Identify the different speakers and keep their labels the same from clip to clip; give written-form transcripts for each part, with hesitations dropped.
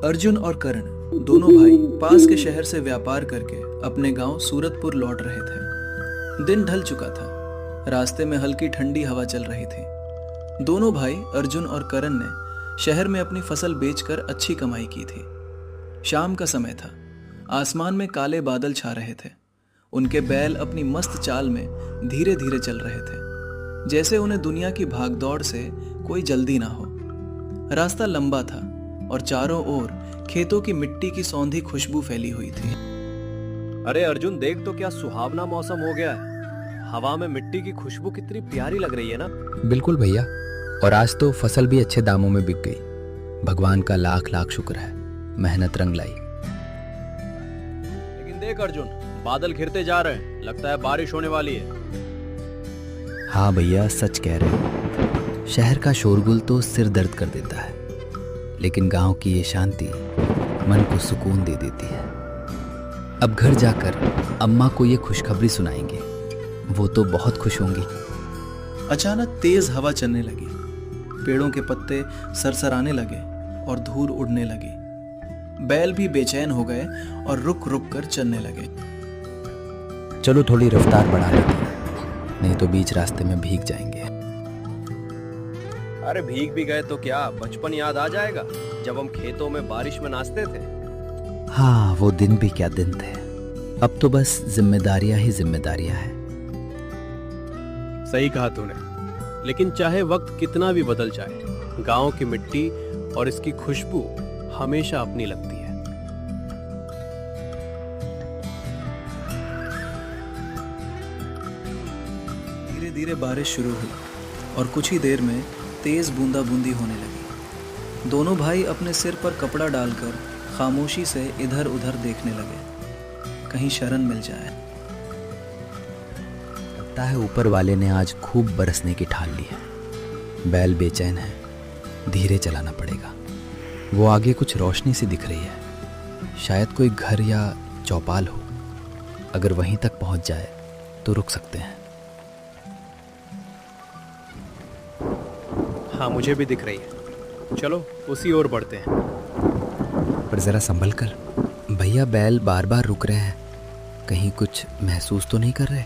Speaker 1: अर्जुन और करण दोनों भाई पास के शहर से व्यापार करके अपने गांव सूरतपुर लौट रहे थे। दिन ढल चुका था। रास्ते में हल्की ठंडी हवा चल रही थी। दोनों भाई अर्जुन और करण ने शहर में अपनी फसल बेचकर अच्छी कमाई की थी। शाम का समय था। आसमान में काले बादल छा रहे थे। उनके बैल अपनी मस्त चाल में धीरे धीरे चल रहे थे, जैसे उन्हें दुनिया की भागदौड़ से कोई जल्दी ना हो। रास्ता लंबा था और चारों ओर खेतों की मिट्टी की सौंधी खुशबू फैली हुई थी।
Speaker 2: अरे अर्जुन, देख तो क्या सुहावना मौसम हो गया है। हवा में मिट्टी की खुशबू कितनी प्यारी लग रही है ना।
Speaker 3: बिल्कुल भैया, और आज तो फसल भी अच्छे दामों में बिक गई। भगवान का लाख लाख शुक्र है, मेहनत रंग लाई।
Speaker 2: लेकिन देख अर्जुन, बादल घिरते जा रहे हैं, लगता है बारिश होने वाली है।
Speaker 3: हाँ भैया, सच कह रहे हो। शहर का शोरगुल तो सिर दर्द कर देता है, लेकिन गांव की ये शांति मन को सुकून दे देती है। अब घर जाकर अम्मा को ये खुशखबरी सुनाएंगे, वो तो बहुत खुश होंगी।
Speaker 1: अचानक तेज हवा चलने लगी। पेड़ों के पत्ते सरसराने लगे और धूल उड़ने लगी। बैल भी बेचैन हो गए और रुक रुक कर चलने लगे।
Speaker 3: चलो थोड़ी रफ्तार बढ़ा लेते हैं, नहीं तो बीच रास्ते में भीग जाएंगे।
Speaker 2: अरे भीग भी गए तो क्या, बचपन याद आ जाएगा जब हम खेतों में बारिश में नाचते थे।
Speaker 3: हाँ, वो दिन भी क्या दिन थे। अब तो बस जिम्मेदारियां ही जिम्मेदारियां हैं।
Speaker 2: सही कहा तूने। लेकिन चाहे वक्त कितना भी बदल जाए, गांव की मिट्टी और इसकी खुशबू हमेशा अपनी लगती है।
Speaker 1: धीरे धीरे बारिश शुरू हुई और कुछ ही देर में तेज बूंदाबूंदी होने लगी। दोनों भाई अपने सिर पर कपड़ा डालकर खामोशी से इधर उधर देखने लगे, कहीं शरण मिल जाए।
Speaker 3: लगता है ऊपर वाले ने आज खूब बरसने की ठान ली है। बैल बेचैन है, धीरे चलाना पड़ेगा। वो आगे कुछ रोशनी सी दिख रही है, शायद कोई घर या चौपाल हो। अगर वहीं तक पहुंच जाए तो रुक सकते हैं।
Speaker 2: हाँ, मुझे भी दिख रही है। चलो उसी ओर बढ़ते हैं।
Speaker 3: पर जरा संभल कर भैया, बैल बार बार रुक रहे हैं। कहीं कुछ महसूस तो नहीं कर रहे?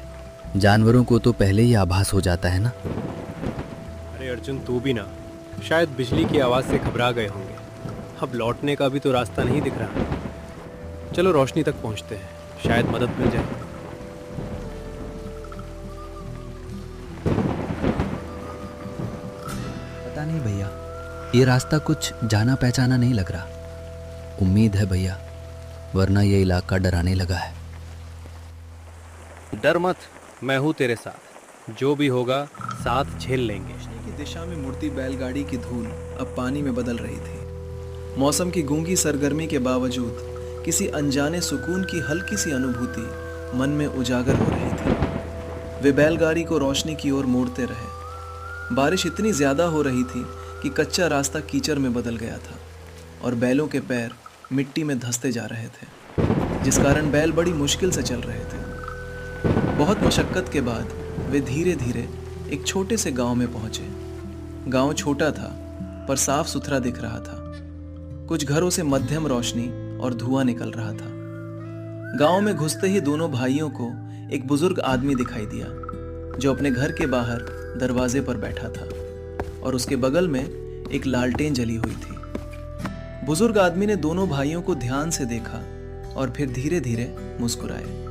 Speaker 3: जानवरों को तो पहले ही आभास हो जाता है ना।
Speaker 2: अरे अर्जुन, तू भी ना, शायद बिजली की आवाज से घबरा गए होंगे। अब लौटने का भी तो रास्ता नहीं दिख रहा। चलो रोशनी तक पहुंचते हैं, शायद मदद मिल जाए।
Speaker 3: पता नहीं भैया, ये रास्ता कुछ जाना पहचाना नहीं लग रहा। उम्मीद है भैया, वरना ये इलाका डराने लगा है।
Speaker 2: डर मत, मैं हूं तेरे साथ। जो भी होगा साथ झेल लेंगे।
Speaker 1: रोशनी की दिशा में मुड़ती बैलगाड़ी की धूल अब पानी में बदल रही थी। मौसम की गूंगी सरगर्मी के बावजूद किसी अनजाने सुकून की हल्की सी अनुभूति मन में उजागर हो रही थी। वे बैलगाड़ी को रोशनी की ओर मोड़ते रहे। बारिश इतनी ज्यादा हो रही थी कि कच्चा रास्ता कीचड़ में बदल गया था और बैलों के पैर मिट्टी में धंसते जा रहे थे, जिस कारण बैल बड़ी मुश्किल से चल रहे थे। बहुत मशक्कत के बाद वे धीरे धीरे एक छोटे से गांव में पहुंचे। गांव छोटा था पर साफ सुथरा दिख रहा था। कुछ घरों से मध्यम रोशनी और धुआं निकल रहा था। गांव में घुसते ही दोनों भाइयों को एक बुजुर्ग आदमी दिखाई दिया, जो अपने घर के बाहर दरवाजे पर बैठा था और उसके बगल में एक लालटेन जली हुई थी। बुजुर्ग आदमी ने दोनों भाइयों को ध्यान से देखा और फिर धीरे धीरे मुस्कुराए।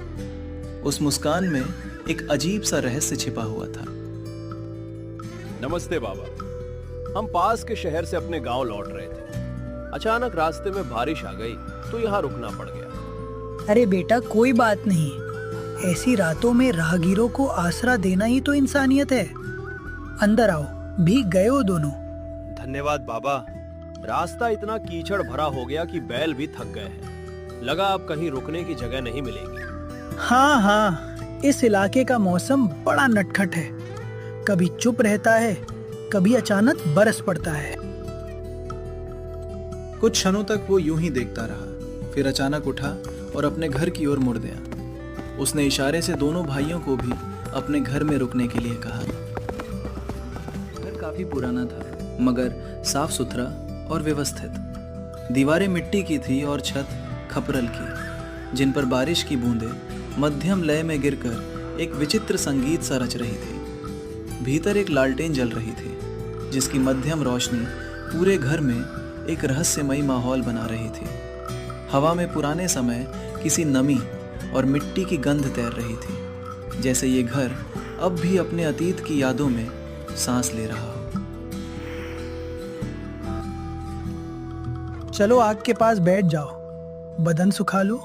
Speaker 1: उस मुस्कान में एक अजीब सा रहस्य छिपा हुआ था।
Speaker 2: नमस्ते बाबा, हम पास के शहर से अपने गांव लौट रहे थे। अचानक रास्ते में बारिश आ गई तो यहाँ रुकना पड़ गया।
Speaker 4: अरे बेटा, कोई बात नहीं। ऐसी रातों में राहगीरों को आसरा देना ही तो इंसानियत है। अंदर आओ, भीग गए हो दोनों।
Speaker 2: धन्यवाद बाबा। रास्ता इतना कीचड़ भरा हो गया कि बैल भी थक गए हैं। लगा अब कहीं रुकने की जगह नहीं मिलेगी।
Speaker 4: हाँ, इस इलाके का मौसम बड़ा नटखट है। कभी चुप रहता है, कभी अचानक बरस पड़ता है।
Speaker 1: कुछ क्षणों तक वो यूं ही देखता रहा, फिर अचानक उठा और अपने घर की ओर मुड़ गया। उसने इशारे से दोनों भाइयों को भी अपने घर में रुकने के लिए कहा। घर काफी पुराना था, मगर साफ सुथरा और व्यवस्थित। दीवारें मिट्टी की थी और छत खपरल की, जिन पर बारिश की बूंदें मध्यम लय में गिरकर एक विचित्र संगीत सा रच रही थी। भीतर एक लालटेन जल रही थी, जिसकी मध्यम रोशनी पूरे घर में एक रहस्यमयी माहौल बना रही थी। हवा में पुराने समय किसी नमी और मिट्टी की गंध तैर रही थी, जैसे ये घर अब भी अपने अतीत की यादों में सांस ले रहा हो।
Speaker 4: चलो आग के पास बैठ जाओ, बदन सुखा लो।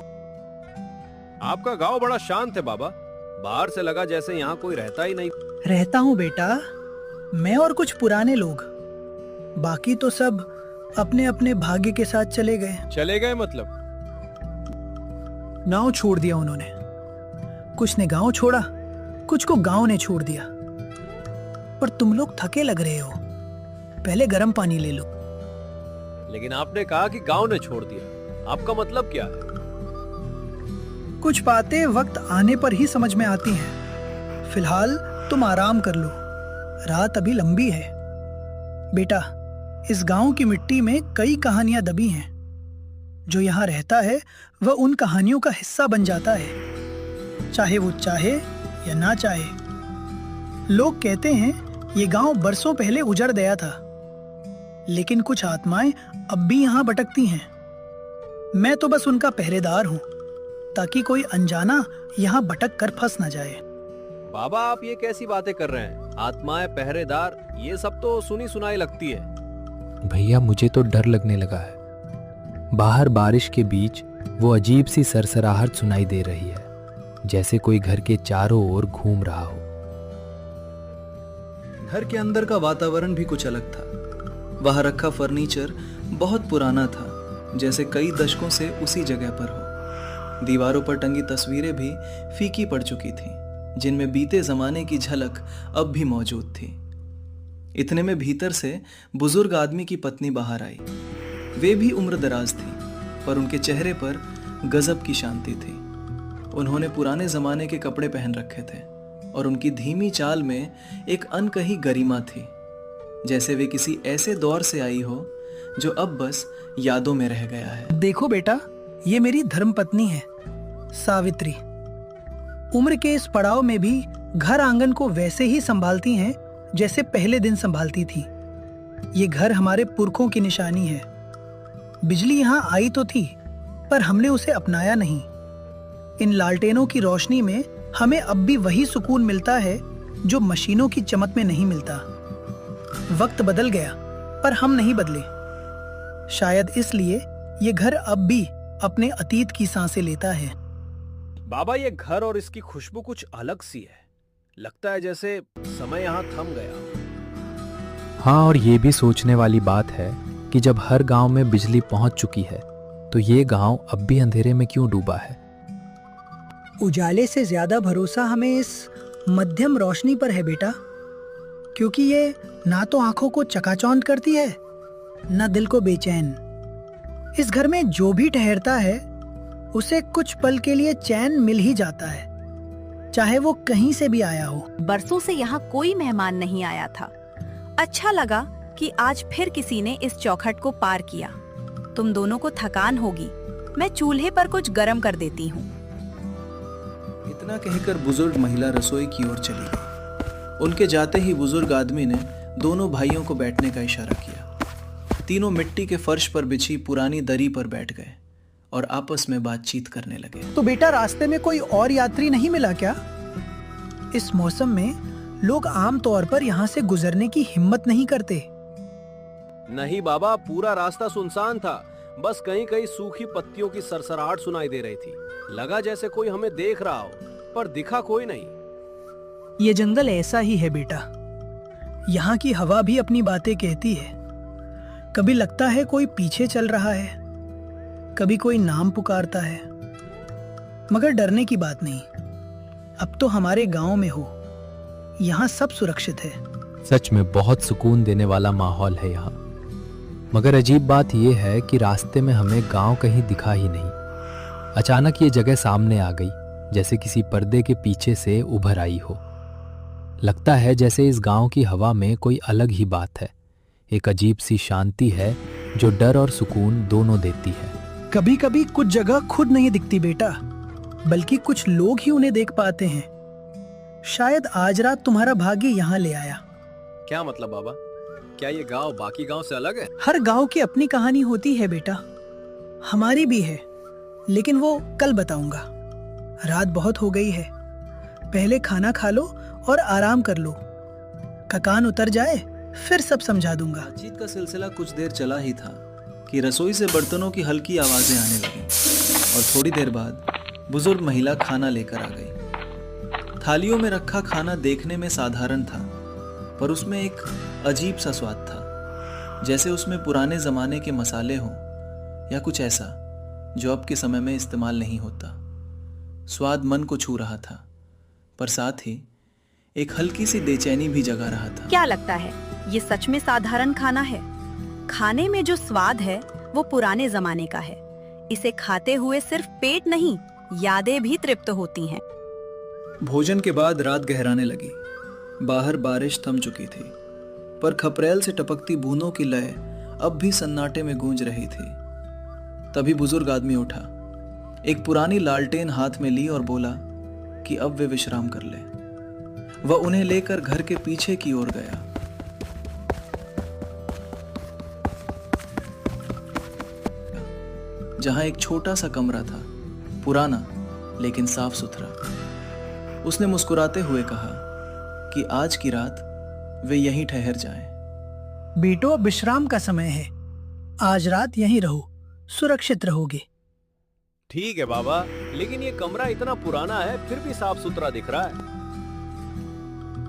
Speaker 2: आपका गांव बड़ा शांत है बाबा, बाहर से लगा जैसे यहाँ कोई रहता ही नहीं।
Speaker 4: रहता हूँ बेटा, मैं और कुछ पुराने लोग, बाकी तो सब अपने अपने भाग्य के साथ चले गए।
Speaker 2: चले गए मतलब?
Speaker 4: गांव छोड़ दिया उन्होंने। कुछ ने गांव छोड़ा, कुछ को गांव ने छोड़ दिया। पर तुम लोग थके लग रहे हो, पहले गर्म पानी ले लो।
Speaker 2: लेकिन आपने कहा कि गांव ने छोड़ दिया, आपका मतलब क्या है?
Speaker 4: कुछ बातें वक्त आने पर ही समझ में आती हैं। फिलहाल तुम आराम कर लो, रात अभी लंबी है। बेटा, इस गांव की मिट्टी में कई कहानियां दबी हैं। जो यहाँ रहता है वह उन कहानियों का हिस्सा बन जाता है, चाहे वो चाहे या ना चाहे। लोग कहते हैं ये गांव बरसों पहले उजड़ गया था, लेकिन कुछ आत्माएं अब भी यहाँ भटकती हैं। मैं तो बस उनका पहरेदार हूँ, ताकि कोई अनजाना यहाँ भटक कर फंस न जाए।
Speaker 2: बाबा, आप ये कैसी बातें कर रहे हैं? आत्माएं, पहरेदार, ये सब तो सुनी सुनाई लगती है।
Speaker 3: भैया, मुझे तो डर लगने लगा है। बाहर बारिश के बीच वो अजीब सी सरसराहट सुनाई दे रही है, जैसे कोई घर के चारों ओर घूम रहा हो।
Speaker 1: घर के अंदर का वातावरण भी कुछ अलग था। वहां रखा फर्नीचर बहुत पुराना था, जैसे कई दशकों से उसी जगह पर हो। दीवारों पर टंगी तस्वीरें भी फीकी पड़ चुकी थीं, जिनमें बीते जमाने की झलक अब भी मौजूद थी। इतने में भीतर से बुजुर्ग आदमी की पत्नी बाहर आई। वे भी उम्रदराज थी, पर उनके चेहरे पर गजब की शांति थी। उन्होंने पुराने जमाने के कपड़े पहन रखे थे और उनकी धीमी चाल में एक अनकही गरिमा थी, जैसे वे किसी ऐसे दौर से आई हो जो अब बस यादों में रह गया है।
Speaker 4: देखो बेटा, ये मेरी धर्मपत्नी है, सावित्री। उम्र के इस पड़ाव में भी घर आंगन को वैसे ही संभालती हैं जैसे पहले दिन संभालती थी। ये घर हमारे पुरखों की निशानी है। बिजली यहाँ आई तो थी, पर हमने उसे अपनाया नहीं। इन लालटेनों की रोशनी में हमें अब भी वही सुकून मिलता है जो मशीनों की चमक में नहीं मिलता। वक्त बदल गया, पर हम नहीं बदले। शायद इसलिए ये घर अब भी अपने अतीत की सांसें लेता है।
Speaker 2: बाबा, ये घर और इसकी खुशबू कुछ अलग सी है। लगता है जैसे समय यहाँ थम गया।
Speaker 3: हाँ, और ये भी सोचने वाली बात है कि जब हर गांव में बिजली पहुंच चुकी है, तो ये गांव अब भी अंधेरे में क्यों डूबा है?
Speaker 4: उजाले से ज्यादा भरोसा हमें इस मध्यम रोशनी पर है बेटा, क्योंकि ये ना तो आंखों को चकाचौंध करती है, ना दिल को बेचैन। इस घर में जो भी ठहरता है उसे कुछ पल के लिए चैन मिल ही जाता है, चाहे वो कहीं से भी आया हो।
Speaker 5: बरसों से यहाँ कोई मेहमान नहीं आया था। अच्छा लगा कि आज फिर किसी ने इस चौखट को पार किया। तुम दोनों को थकान होगी, मैं चूल्हे पर कुछ गर्म कर देती हूँ।
Speaker 1: इतना कहकर बुजुर्ग महिला रसोई की ओर चली गई। उनके जाते ही बुजुर्ग आदमी ने दोनों भाइयों को बैठने का इशारा किया। तीनों मिट्टी के फर्श पर बिछी पुरानी दरी पर बैठ गए और आपस में बातचीत करने लगे।
Speaker 4: तो बेटा, रास्ते में कोई और यात्री नहीं मिला क्या? इस मौसम में लोग आम तौर पर यहाँ से गुजरने की हिम्मत नहीं करते।
Speaker 2: नहीं बाबा, पूरा रास्ता सुनसान था। बस कहीं कहीं सूखी पत्तियों की सरसराहट सुनाई दे रही थी। लगा जैसे कोई हमें देख रहा हो, पर दिखा कोई नहीं।
Speaker 4: ये जंगल ऐसा ही है बेटा। यहाँ की हवा भी अपनी बातें कहती है। कभी लगता है कोई पीछे चल रहा है, कभी कोई नाम पुकारता है, मगर डरने की बात नहीं। अब तो हमारे गांव में हो, यहाँ सब सुरक्षित है।
Speaker 3: सच में बहुत सुकून देने वाला माहौल है यहाँ। मगर अजीब बात यह है कि रास्ते में हमें गांव कहीं दिखा ही नहीं। अचानक ये जगह सामने आ गई, जैसे किसी पर्दे के पीछे से उभर आई हो। लगता है जैसे इस गांव की हवा में कोई अलग ही बात है। एक अजीब सी शांति है जो डर और सुकून दोनों देती है।
Speaker 4: कभी कभी कुछ जगह खुद नहीं दिखती बेटा, बल्कि कुछ लोग ही उन्हें देख पाते हैं। शायद आज रात तुम्हारा भाग्य यहाँ ले आया।
Speaker 2: क्या मतलब बाबा? क्या ये गांव बाकी गांव से अलग है?
Speaker 4: हर गांव की अपनी कहानी होती है बेटा, हमारी भी है, लेकिन वो कल बताऊंगा। रात बहुत हो गई है, पहले खाना खा लो और आराम कर लो। थकान उतर जाए फिर सब समझा दूंगा।
Speaker 1: बातचीत का सिलसिला कुछ देर चला ही था कि रसोई से बर्तनों की हल्की आवाजें आने लगी और थोड़ी देर बाद बुजुर्ग महिला खाना लेकर आ गई। थालियों में रखा खाना देखने में साधारण था, पर उसमें एक अजीब सा स्वाद था, जैसे उसमें पुराने जमाने के मसाले हों या कुछ ऐसा जो अब के समय में इस्तेमाल नहीं होता। स्वाद मन को छू रहा था, पर साथ ही एक हल्की सी बेचैनी भी जगा रहा था।
Speaker 5: क्या लगता है ये सच में साधारण खाना है? खाने में जो स्वाद है वो पुराने जमाने का है। इसे खाते हुए सिर्फ पेट नहीं, यादें भी तृप्त होती हैं।
Speaker 1: भोजन के बाद रात गहराने लगी। बाहर बारिश थम चुकी थी, पर खपरेल से टपकती बूंदों की लय अब भी सन्नाटे में गूंज रही थी। तभी बुजुर्ग आदमी उठा, एक पुरानी लालटेन हाथ में ली और बोला कि अब वे विश्राम कर ले। वह उन्हें लेकर घर के पीछे की ओर गया। जहां एक छोटा सा कमरा था, पुराना लेकिन साफ सुथरा। उसने मुस्कुराते हुए कहा कि आज की रात वे यहीं ठहर जाएं।
Speaker 4: बेटो, अब विश्राम का समय है, आज रात यहीं रहो, सुरक्षित रहोगे।
Speaker 2: ठीक है बाबा, लेकिन ये कमरा इतना पुराना है फिर भी साफ सुथरा दिख रहा है।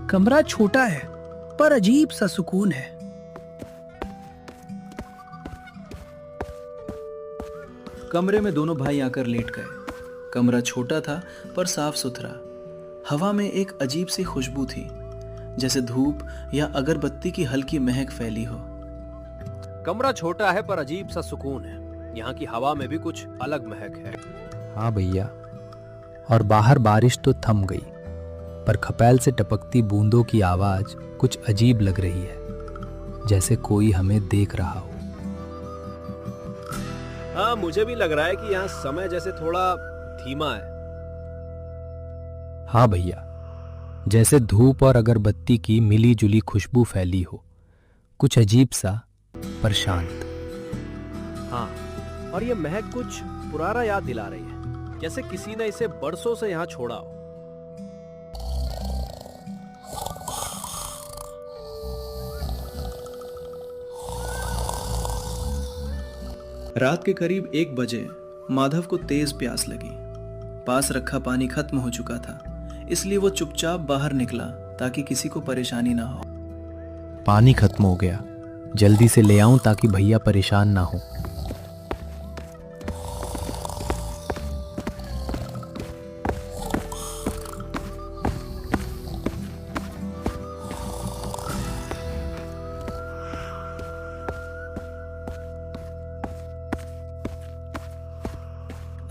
Speaker 4: कमरा छोटा है पर अजीब सा सुकून है।
Speaker 1: कमरे में दोनों भाई आकर लेट गए। कमरा छोटा था पर साफ सुथरा। हवा में एक अजीब सी खुशबू थी, जैसे धूप या अगरबत्ती की हल्की महक फैली हो।
Speaker 2: कमरा छोटा है पर अजीब सा सुकून है। यहाँ की हवा में भी कुछ अलग महक है।
Speaker 3: हाँ भैया, और बाहर बारिश तो थम गई, पर खपैल से टपकती बूंदों की आवाज कुछ अजीब लग रही है, जैसे कोई हमें देख रहा हो।
Speaker 2: हाँ, मुझे भी लग रहा है कि यहाँ समय जैसे थोड़ा धीमा है।
Speaker 3: हाँ भैया, जैसे धूप और अगरबत्ती की मिली जुली खुशबू फैली हो, कुछ अजीब सा पर शांत।
Speaker 2: हाँ, और ये महक कुछ पुराना याद दिला रही है, जैसे किसी ने इसे बरसों से यहाँ छोड़ा हो।
Speaker 1: रात के करीब 1 बजे माधव को तेज प्यास लगी। पास रखा पानी खत्म हो चुका था, इसलिए वो चुपचाप बाहर निकला ताकि किसी को परेशानी ना हो।
Speaker 3: पानी खत्म हो गया, जल्दी से ले आऊं ताकि भैया परेशान ना हो।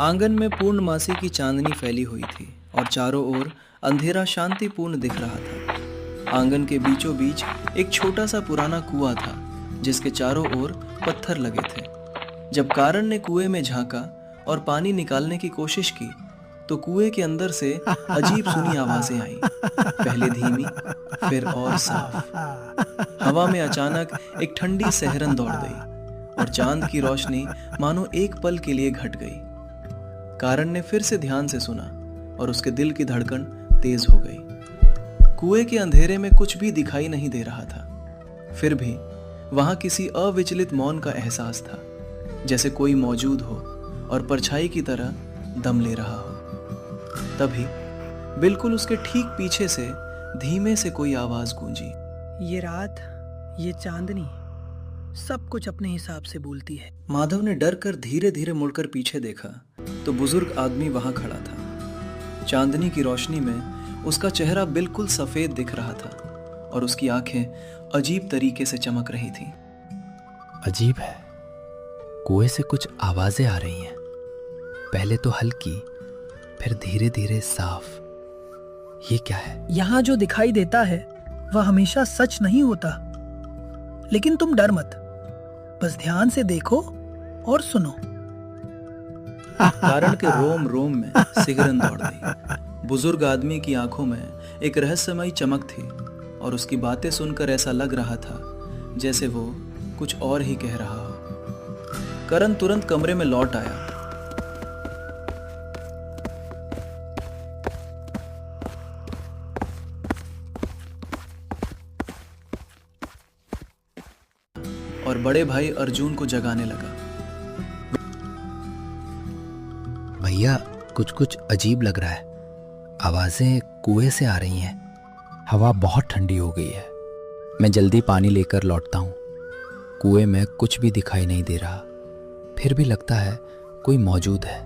Speaker 1: आंगन में पूर्णमासी की चांदनी फैली हुई थी और चारों ओर अंधेरा शांतिपूर्ण दिख रहा था। आंगन के बीचों बीच एक छोटा सा पुराना कुआं था, जिसके चारों ओर पत्थर लगे थे। जब कारण ने कुएं में झांका और पानी निकालने की कोशिश की, तो कुएं के अंदर से अजीब सुनी आवाजें आई, पहले धीमी फिर और साफ। हवा में अचानक एक ठंडी सहरन दौड़ गई और चांद की रोशनी मानो एक पल के लिए घट गई। कारण ने फिर से ध्यान से सुना और उसके दिल की धड़कन तेज हो गई। कुएं के अंधेरे में कुछ भी दिखाई नहीं दे रहा था, फिर भी वहां किसी अविचलित मौन का एहसास था, जैसे कोई मौजूद हो और परछाई की तरह दम ले रहा हो। तभी बिल्कुल उसके ठीक पीछे से धीमे से कोई आवाज गूंजी।
Speaker 4: ये रात, ये चांदनी, सब कुछ अपने हिसाब से बोलती है।
Speaker 1: माधव ने डर कर धीरे धीरे मुड़कर पीछे देखा तो बुजुर्ग आदमी वहां खड़ा था। चांदनी की रोशनी में उसका चेहरा बिल्कुल सफेद दिख रहा था और उसकी आंखें अजीब तरीके से चमक रही थीं।
Speaker 3: अजीब है, कुएं से कुछ आवाजें आ रही हैं, पहले तो हल्की, फिर धीरे धीरे साफ। ये क्या है?
Speaker 4: यहाँ जो दिखाई देता है वह हमेशा सच नहीं होता, लेकिन तुम डर मत, बस ध्यान से देखो और सुनो।
Speaker 1: कारण के रोम रोम में सिगरन दौड़ गई। बुजुर्ग आदमी की आंखों में एक रहस्यमयी चमक थी और उसकी बातें सुनकर ऐसा लग रहा था जैसे वो कुछ और ही कह रहा हो। करण तुरंत कमरे में लौट आया। और बड़े भाई अर्जुन को जगाने लगा।
Speaker 3: भैया, कुछ कुछ अजीब लग रहा है। आवाजें कुएं से आ रही हैं। हवा बहुत ठंडी हो गई है। मैं जल्दी पानी लेकर लौटता हूँ। कुएं में कुछ भी दिखाई नहीं दे रहा। फिर भी लगता है कोई मौजूद है,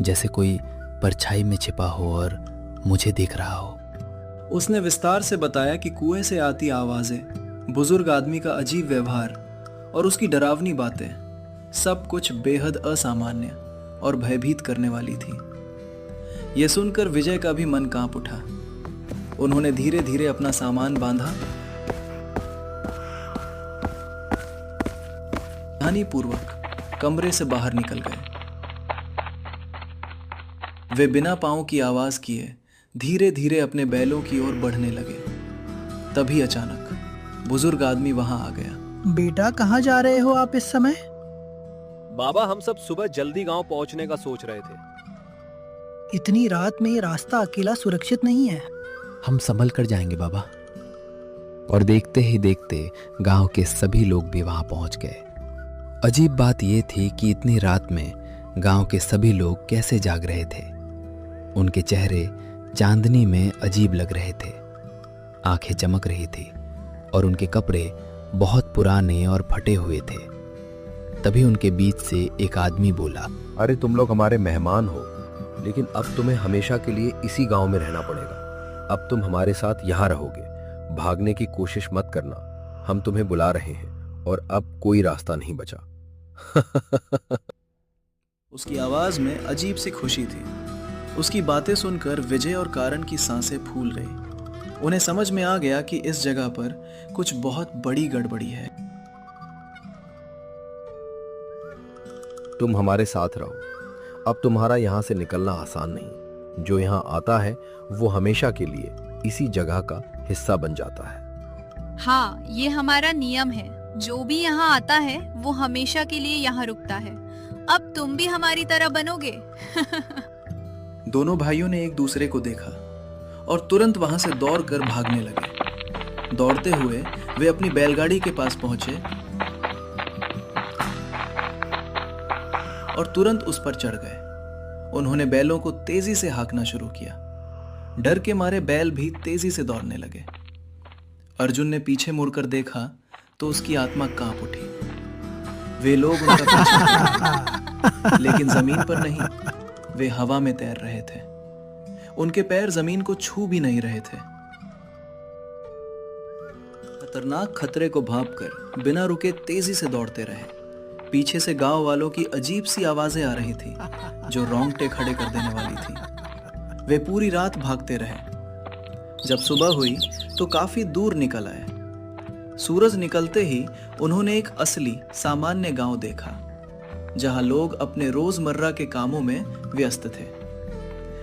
Speaker 3: जैसे कोई परछाई में छिपा हो और मुझे देख रहा हो।
Speaker 1: उसने विस्तार से बताया कि कुएं से आती आवाजें, बुजुर्ग आदमी का अजीब व्यवहार और उसकी डरावनी बातें, सब कुछ बेहद असामान्य और भयभीत करने वाली थी। यह सुनकर विजय का भी मन कांप उठा। उन्होंने धीरे धीरे अपना सामान बांधा, ध्यानपूर्वक कमरे से बाहर निकल गए। वे बिना पांव की आवाज किए धीरे धीरे अपने बैलों की ओर बढ़ने लगे। तभी अचानक बुजुर्ग आदमी वहां आ गया।
Speaker 4: बेटा, कहाँ जा रहे हो आप इस समय?
Speaker 2: बाबा, हम सब सुबह जल्दी गांव पहुंचने का सोच रहे थे।
Speaker 4: इतनी रात में ये रास्ता अकेला सुरक्षित नहीं है।
Speaker 3: हम संभल कर जाएंगे बाबा। और देखते ही देखते गांव के सभी लोग भी वहां पहुंच गए। अजीब बात यह थी कि इतनी रात में गांव के सभी लोग कैसे जाग रहे थे। उनके चेहरे चांदनी में अजीब लग रहे थे। आंखें चमक रही थी और उनके कपड़े बहुत पुराने और फटे हुए थे। तभी उनके बीच से एक आदमी बोला,
Speaker 6: अरे तुम लोग हमारे मेहमान हो, लेकिन अब तुम्हें हमेशा के लिए इसी गांव में रहना पड़ेगा। अब तुम हमारे साथ यहाँ रहोगे। भागने की कोशिश मत करना, हम तुम्हें बुला रहे हैं और अब कोई रास्ता नहीं बचा।
Speaker 1: उसकी आवाज में अजीब सी खुशी थी। उसकी बातें सुनकर विजय और कारण की सांसें फूल गई। उन्हें समझ में आ गया कि इस जगह पर कुछ बहुत बड़ी गड़बड़ी है।
Speaker 6: तुम हमारे साथ रहो। अब तुम्हारा यहाँ से निकलना आसान नहीं। जो यहाँ आता है वो हमेशा के लिए इसी जगह का हिस्सा बन जाता है।
Speaker 7: हाँ, ये हमारा नियम है। जो भी यहाँ आता है वो हमेशा के लिए यहाँ रुकता है। अब तुम भी हमारी तरह बनोगे।
Speaker 1: दोनों भाइयों ने एक दूसरे को देखा और तुरंत वहां से दौड़कर भागने लगे। दौड़ते हुए वे अपनी बैलगाड़ी के पास पहुंचे और तुरंत उस पर चढ़ गए। उन्होंने बैलों को तेजी से हाँकना शुरू किया। डर के मारे बैल भी तेजी से दौड़ने लगे। अर्जुन ने पीछे मुड़कर देखा तो उसकी आत्मा कांप उठी। वे लोग उनका पीछा लेकिन जमीन पर नहीं, वे हवा में तैर रहे थे। उनके पैर जमीन को छू भी नहीं रहे थे। खतरनाक खतरे को भांपकर बिना रुके तेजी से दौड़ते रहे। पीछे से गांव वालों की अजीब सी आवाजें आ रही थी जो रोंगटे खड़े कर देने वाली थी। वे पूरी रात भागते रहे। जब सुबह हुई तो काफी दूर निकल आए। सूरज निकलते ही उन्होंने एक असली सामान्य गांव देखा, जहां लोग अपने रोजमर्रा के कामों में व्यस्त थे।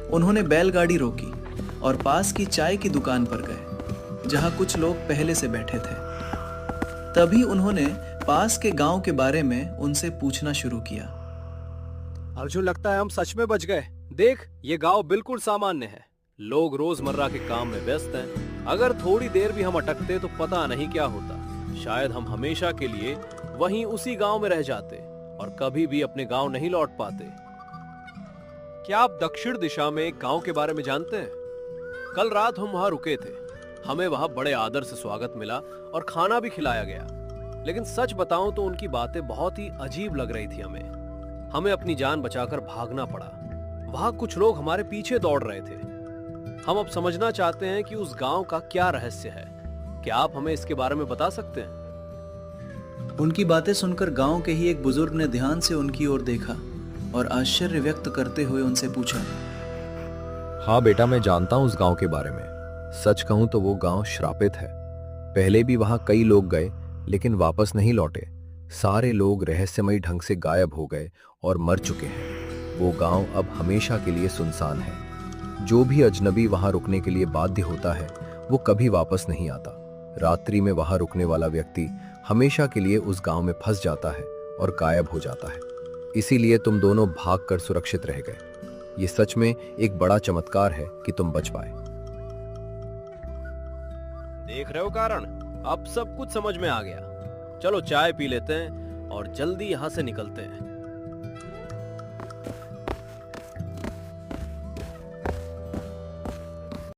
Speaker 1: उन्होंने बैलगाड़ी रोकी और पास की चाय की दुकान पर गए, जहां कुछ लोग पहले से बैठे थे। तभी उन्होंने पास के गांव के बारे में उनसे पूछना शुरू किया।
Speaker 2: अर्जुन, लगता है हम सच में बच गए। देख, ये गांव बिल्कुल सामान्य है। लोग रोजमर्रा के काम में व्यस्त हैं। अगर थोड़ी देर भी हम अटकते तो पता नहीं क्या होता। शायद हम हमेशा के लिए वहीं उसी गांव में रह जाते और कभी भी अपने गांव नहीं लौट पाते। क्या आप दक्षिण दिशा में एक गांव के बारे में जानते हैं? कल रात हम वहां रुके थे। हमें वहां बड़े आदर से स्वागत मिला और खाना भी खिलाया गया। लेकिन सच बताऊं तो उनकी बातें बहुत ही अजीब लग रही थी। हमें अपनी जान बचाकर भागना पड़ा। वहां कुछ लोग हमारे पीछे दौड़ रहे थे। हम अब समझना चाहते हैं कि उस गांव का क्या रहस्य है। क्या आप हमें इसके बारे में बता सकते हैं?
Speaker 1: उनकी बातें सुनकर गांव के ही एक बुजुर्ग ने ध्यान से उनकी ओर देखा और आश्चर्य व्यक्त करते हुए उनसे पूछा।
Speaker 6: हाँ बेटा, मैं जानता हूँ उस गांव के बारे में। सच कहूं तो वो गांव श्रापित है। पहले भी वहां कई लोग गए लेकिन वापस नहीं लौटे। सारे लोग रहस्यमयी ढंग से गायब हो गए और मर चुके हैं। वो गांव अब हमेशा के लिए सुनसान है। जो भी अजनबी वहां रुकने के लिए बाध्य होता है वो कभी वापस नहीं आता। रात्रि में वहां रुकने वाला व्यक्ति हमेशा के लिए उस गांव में फंस जाता है और गायब हो जाता है। इसीलिए तुम दोनों भागकर सुरक्षित रह गए। ये सच में एक बड़ा चमत्कार है कि तुम बच पाए।
Speaker 2: देख रहे हो कारण, अब सब कुछ समझ में आ गया। चलो चाय पी लेते हैं और जल्दी यहाँ से निकलते हैं।